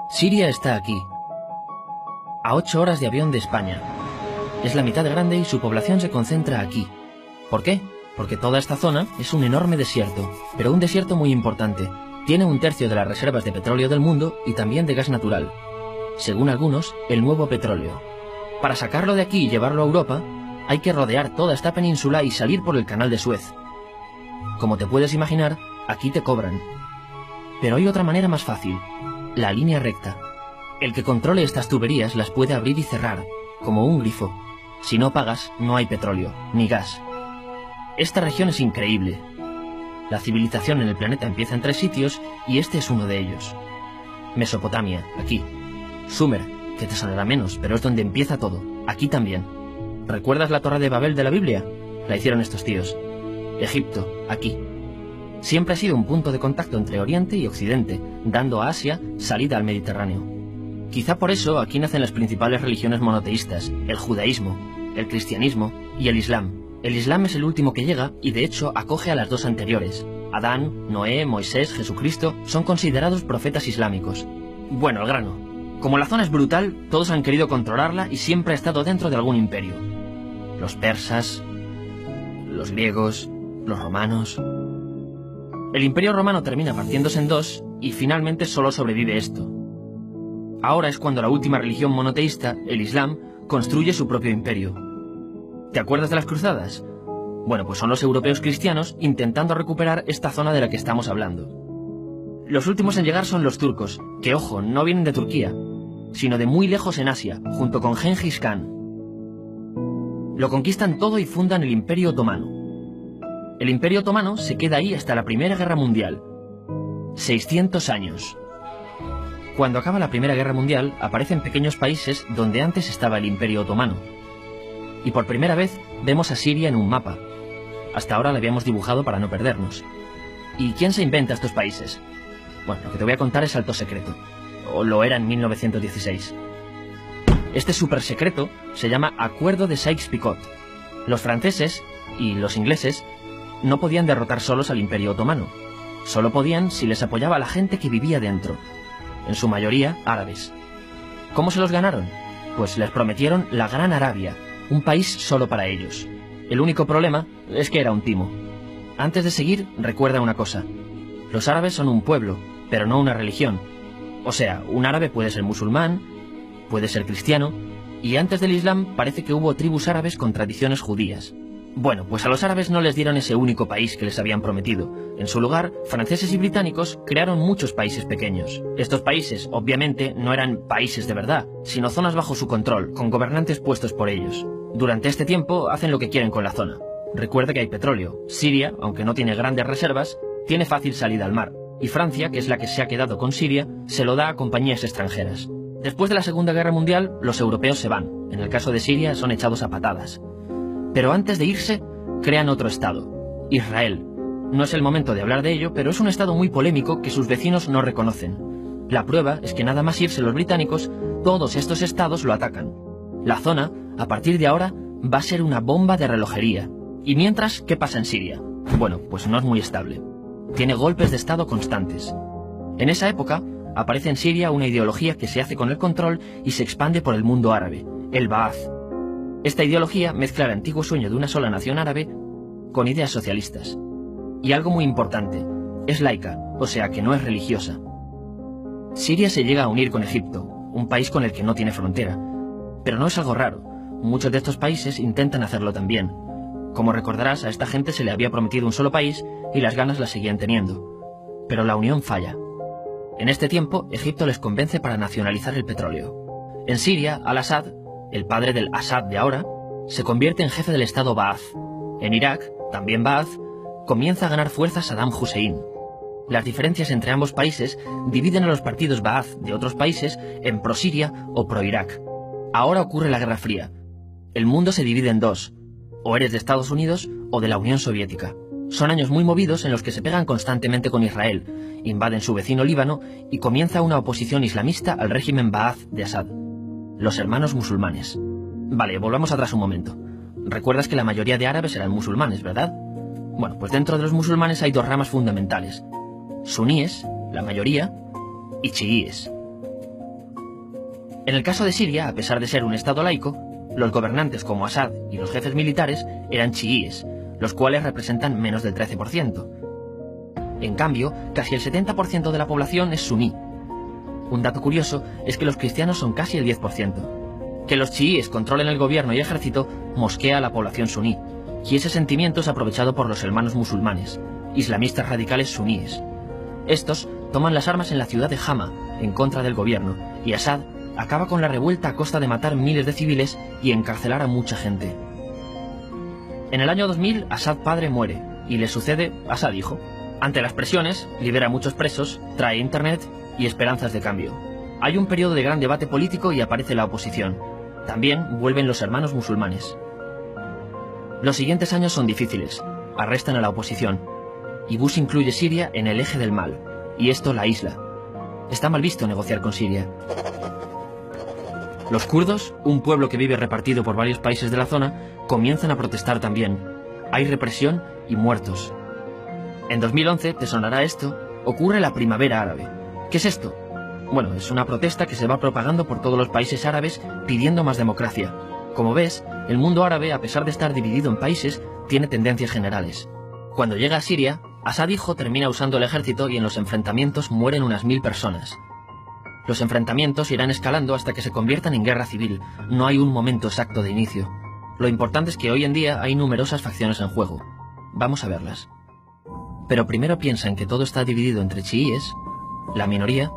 Siria está aquí, a 8 horas de avión de España. Es la mitad grande y su población se concentra aquí. ¿Por qué? Porque toda esta zona es un enorme desierto, pero un desierto muy importante. Tiene 1/3 de las reservas de petróleo del mundo y también de gas natural. Según algunos, el nuevo petróleo. Para sacarlo de aquí y llevarlo a Europa, hay que rodear toda esta península y salir por el canal de Suez. Como te puedes imaginar, aquí te cobran. Pero hay otra manera más fácil, la línea recta. El que controle estas tuberías las puede abrir y cerrar, como un grifo. Si no pagas, no hay petróleo, ni gas. Esta región es increíble. La civilización en el planeta empieza en 3 sitios y este es uno de ellos. Mesopotamia, aquí. Sumer, que te sonará menos, pero es donde empieza todo, aquí también. ¿Recuerdas la Torre de Babel de la Biblia? La hicieron estos tíos. Egipto, aquí. Siempre ha sido un punto de contacto entre Oriente y Occidente, dando a Asia salida al Mediterráneo. Quizá por eso aquí nacen las principales religiones monoteístas, el judaísmo, el cristianismo y el islam. El islam es el último que llega y de hecho acoge a las 2 anteriores. Adán, Noé, Moisés, Jesucristo son considerados profetas islámicos. Bueno, al grano. Como la zona es brutal, todos han querido controlarla y siempre ha estado dentro de algún imperio. Los persas, los griegos, los romanos. El imperio romano termina partiéndose en 2 y finalmente solo sobrevive esto. Ahora es cuando la última religión monoteísta, el Islam, construye su propio imperio. ¿Te acuerdas de las cruzadas? Bueno, pues son los europeos cristianos intentando recuperar esta zona de la que estamos hablando. Los últimos en llegar son los turcos, que ojo, no vienen de Turquía, sino de muy lejos en Asia, junto con Gengis Khan. Lo conquistan todo y fundan el Imperio Otomano. El Imperio Otomano se queda ahí hasta la Primera Guerra Mundial. 600 años. Cuando acaba la Primera Guerra Mundial, aparecen pequeños países donde antes estaba el Imperio Otomano. Y por primera vez vemos a Siria en un mapa. Hasta ahora la habíamos dibujado para no perdernos. ¿Y quién se inventa estos países? Bueno, lo que te voy a contar es alto secreto. O lo era en 1916. Este súper secreto se llama Acuerdo de Sykes-Picot. Los franceses y los ingleses no podían derrotar solos al Imperio Otomano. Solo podían si les apoyaba la gente que vivía dentro. En su mayoría árabes. ¿Cómo se los ganaron? Pues les prometieron la Gran Arabia, un país solo para ellos. El único problema es que era un timo. Antes de seguir, recuerda una cosa. Los árabes son un pueblo, pero no una religión. O sea, un árabe puede ser musulmán, puede ser cristiano, y antes del Islam parece que hubo tribus árabes con tradiciones judías. Bueno, pues a los árabes no les dieron ese único país que les habían prometido. En su lugar, franceses y británicos crearon muchos países pequeños. Estos países, obviamente, no eran países de verdad, sino zonas bajo su control, con gobernantes puestos por ellos. Durante este tiempo hacen lo que quieren con la zona. Recuerda que hay petróleo. Siria, aunque no tiene grandes reservas, tiene fácil salida al mar. Y Francia, que es la que se ha quedado con Siria, se lo da a compañías extranjeras. Después de la Segunda Guerra Mundial, los europeos se van. En el caso de Siria, son echados a patadas. Pero antes de irse, crean otro estado, Israel. No es el momento de hablar de ello, pero es un estado muy polémico que sus vecinos no reconocen. La prueba es que nada más irse los británicos, todos estos estados lo atacan. La zona, a partir de ahora, va a ser una bomba de relojería. Y mientras, ¿qué pasa en Siria? Bueno, pues no es muy estable. Tiene golpes de estado constantes. En esa época, aparece en Siria una ideología que se hace con el control y se expande por el mundo árabe, el Ba'ath. Esta ideología mezcla el antiguo sueño de una sola nación árabe con ideas socialistas. Y algo muy importante, es laica, o sea que no es religiosa. Siria se llega a unir con Egipto, un país con el que no tiene frontera. Pero no es algo raro, muchos de estos países intentan hacerlo también. Como recordarás, a esta gente se le había prometido un solo país y las ganas las seguían teniendo. Pero la unión falla. En este tiempo, Egipto les convence para nacionalizar el petróleo. En Siria, Al-Assad, el padre del Assad de ahora, se convierte en jefe del estado Ba'ath. En Irak, también Ba'ath, comienza a ganar fuerza Saddam Hussein. Las diferencias entre ambos países dividen a los partidos Ba'ath de otros países en pro-Siria o pro-Irak. Ahora ocurre la Guerra Fría. El mundo se divide en 2. O eres de Estados Unidos o de la Unión Soviética. Son años muy movidos en los que se pegan constantemente con Israel, invaden su vecino Líbano y comienza una oposición islamista al régimen Ba'ath de Assad. Los hermanos musulmanes. Vale, volvamos atrás un momento. Recuerdas que la mayoría de árabes eran musulmanes, ¿verdad? Bueno, pues dentro de los musulmanes hay 2 ramas fundamentales. Suníes, la mayoría, y chiíes. En el caso de Siria, a pesar de ser un estado laico, los gobernantes como Assad y los jefes militares eran chiíes, los cuales representan menos del 13%. En cambio, casi el 70% de la población es suní. Un dato curioso es que los cristianos son casi el 10%. Que los chiíes controlen el gobierno y ejército mosquea a la población suní, y ese sentimiento es aprovechado por los hermanos musulmanes, islamistas radicales suníes. Estos toman las armas en la ciudad de Hama, en contra del gobierno, y Assad acaba con la revuelta a costa de matar miles de civiles y encarcelar a mucha gente. En el año 2000, Assad padre muere, y le sucede Assad hijo. Ante las presiones, libera a muchos presos, trae internet y esperanzas de cambio. Hay un periodo de gran debate político y aparece la oposición. También vuelven los hermanos musulmanes. Los siguientes años son difíciles. Arrestan a la oposición. Y Bush incluye Siria en el eje del mal, y esto la aísla. Está mal visto negociar con Siria. Los kurdos, un pueblo que vive repartido por varios países de la zona, comienzan a protestar también. Hay represión y muertos. En 2011, te sonará esto, ocurre la Primavera Árabe. ¿Qué es esto? Bueno, es una protesta que se va propagando por todos los países árabes pidiendo más democracia. Como ves, el mundo árabe, a pesar de estar dividido en países, tiene tendencias generales. Cuando llega a Siria, Assad hijo termina usando el ejército y en los enfrentamientos mueren unas 1000 personas. Los enfrentamientos irán escalando hasta que se conviertan en guerra civil. No hay un momento exacto de inicio. Lo importante es que hoy en día hay numerosas facciones en juego. Vamos a verlas. Pero primero piensa en que todo está dividido entre chiíes, la minoría,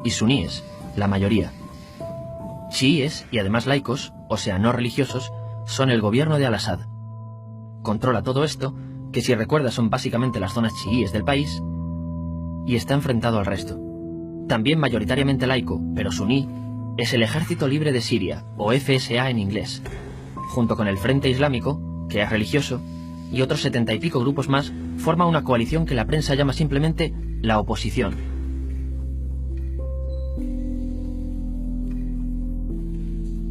y suníes, la mayoría. Chiíes, y además laicos, o sea, no religiosos, son el gobierno de Al-Assad. Controla todo esto, que si recuerdas son básicamente las zonas chiíes del país, y está enfrentado al resto. También mayoritariamente laico, pero suní, es el Ejército Libre de Siria, o FSA en inglés, junto con el Frente Islámico, que es religioso, y otros 70 y pico grupos más, forma una coalición que la prensa llama simplemente la oposición.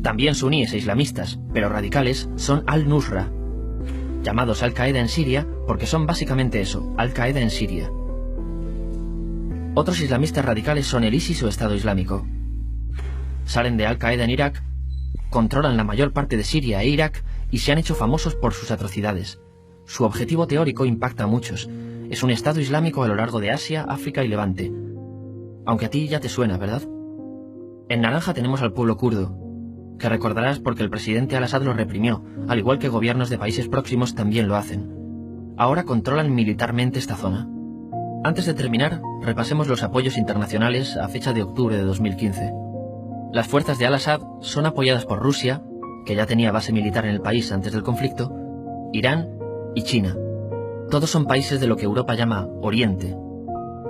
También suníes e islamistas, pero radicales, son Al-Nusra, llamados Al-Qaeda en Siria porque son básicamente eso, Al-Qaeda en Siria. Otros islamistas radicales son el ISIS o Estado Islámico. Salen de Al-Qaeda en Irak, controlan la mayor parte de Siria e Irak y se han hecho famosos por sus atrocidades. Su objetivo teórico impacta a muchos. Es un Estado Islámico a lo largo de Asia, África y Levante. Aunque a ti ya te suena, ¿verdad? En naranja tenemos al pueblo kurdo, que recordarás porque el presidente Al-Assad lo reprimió, al igual que gobiernos de países próximos también lo hacen. Ahora controlan militarmente esta zona. Antes de terminar, repasemos los apoyos internacionales a fecha de octubre de 2015. Las fuerzas de Al-Assad son apoyadas por Rusia, que ya tenía base militar en el país antes del conflicto, Irán y China. Todos son países de lo que Europa llama Oriente.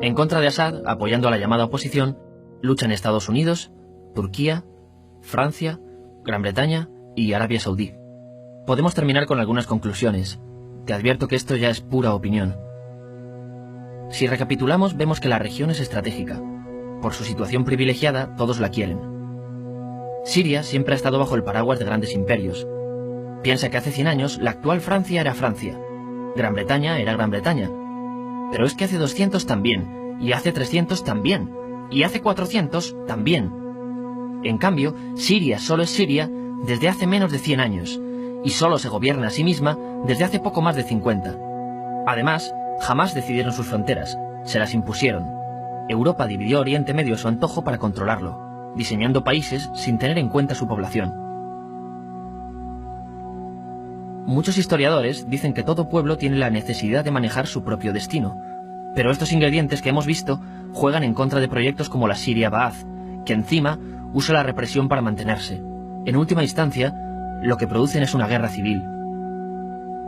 En contra de Assad, apoyando a la llamada oposición, luchan Estados Unidos, Turquía, Francia, Gran Bretaña y Arabia Saudí. Podemos terminar con algunas conclusiones. Te advierto que esto ya es pura opinión. Si recapitulamos, vemos que la región es estratégica. Por su situación privilegiada, todos la quieren. Siria siempre ha estado bajo el paraguas de grandes imperios. Piensa que hace 100 años la actual Francia era Francia. Gran Bretaña era Gran Bretaña. Pero es que hace 200 también, y hace 300 también, y hace 400 también. En cambio, Siria solo es Siria desde hace menos de 100 años, y solo se gobierna a sí misma desde hace poco más de 50. Además, jamás decidieron sus fronteras, se las impusieron. Europa dividió Oriente Medio a su antojo para controlarlo, diseñando países sin tener en cuenta su población. Muchos historiadores dicen que todo pueblo tiene la necesidad de manejar su propio destino, pero estos ingredientes que hemos visto juegan en contra de proyectos como la Siria Ba'ath, que encima usa la represión para mantenerse. En última instancia, lo que producen es una guerra civil.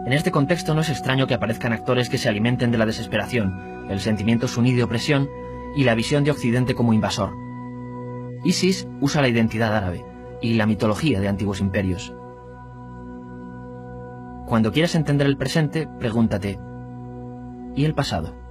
En este contexto no es extraño que aparezcan actores que se alimenten de la desesperación, el sentimiento suní de opresión y la visión de Occidente como invasor. ISIS usa la identidad árabe y la mitología de antiguos imperios. Cuando quieras entender el presente, pregúntate, ¿y el pasado?